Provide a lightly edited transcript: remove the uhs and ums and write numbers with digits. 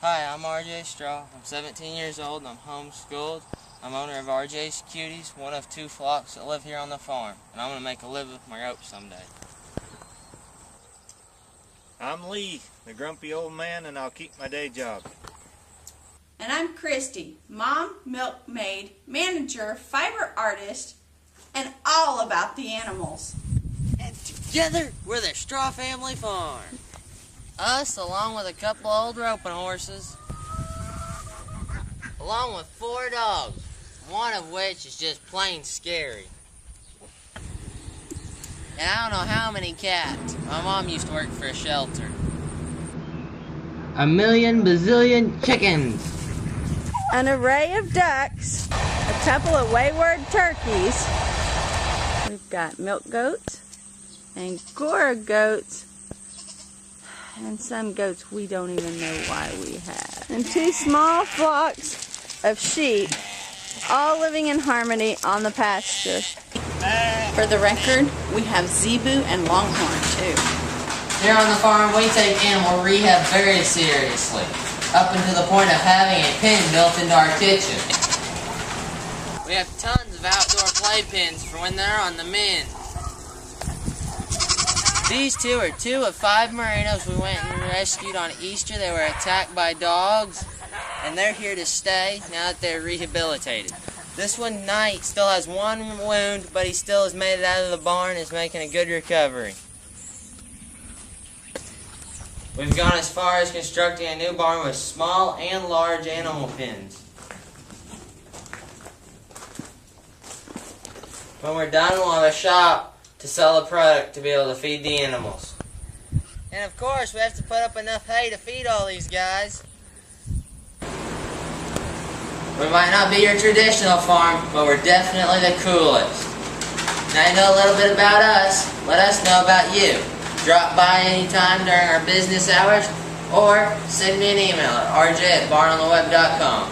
Hi, I'm RJ Straw. I'm 17 years old and I'm homeschooled. I'm owner of RJ's Cuties, one of 2 flocks that live here on the farm, and I'm going to make a living with my ropes someday. I'm Lee, the grumpy old man, and I'll keep my day job. And I'm Christy, mom, milkmaid, manager, fiber artist, and all about the animals. And together, we're the Straw Family Farm. Us, along with a couple old roping horses, along with 4 dogs, one of which is just plain scary. And I don't know how many cats. My mom used to work for a shelter. 1,000,000 bazillion chickens. An array of ducks, a couple of wayward turkeys. We've got milk goats, Angora goats, and some goats we don't even know why we have. And 2 small flocks of sheep, all living in harmony on the pasture. For the record, we have zebu and longhorn too. Here on the farm, we take animal rehab very seriously, up until the point of having a pen built into our kitchen. We have tons of outdoor playpens for when they're on the mend. These 2 are 2 of 5 merinos we went and rescued on Easter. They were attacked by dogs, and they're here to stay now that they're rehabilitated. This one, Knight, still has 1 wound, but he still has made it out of the barn and is making a good recovery. We've gone as far as constructing a new barn with small and large animal pens. When we're done, we'll have a shop to sell the product to be able to feed the animals. And of course, we have to put up enough hay to feed all these guys. We might not be your traditional farm, but we're definitely the coolest. Now you know a little bit about us, let us know about you. Drop by anytime during our business hours, or send me an email at rj@barnontheweb.com.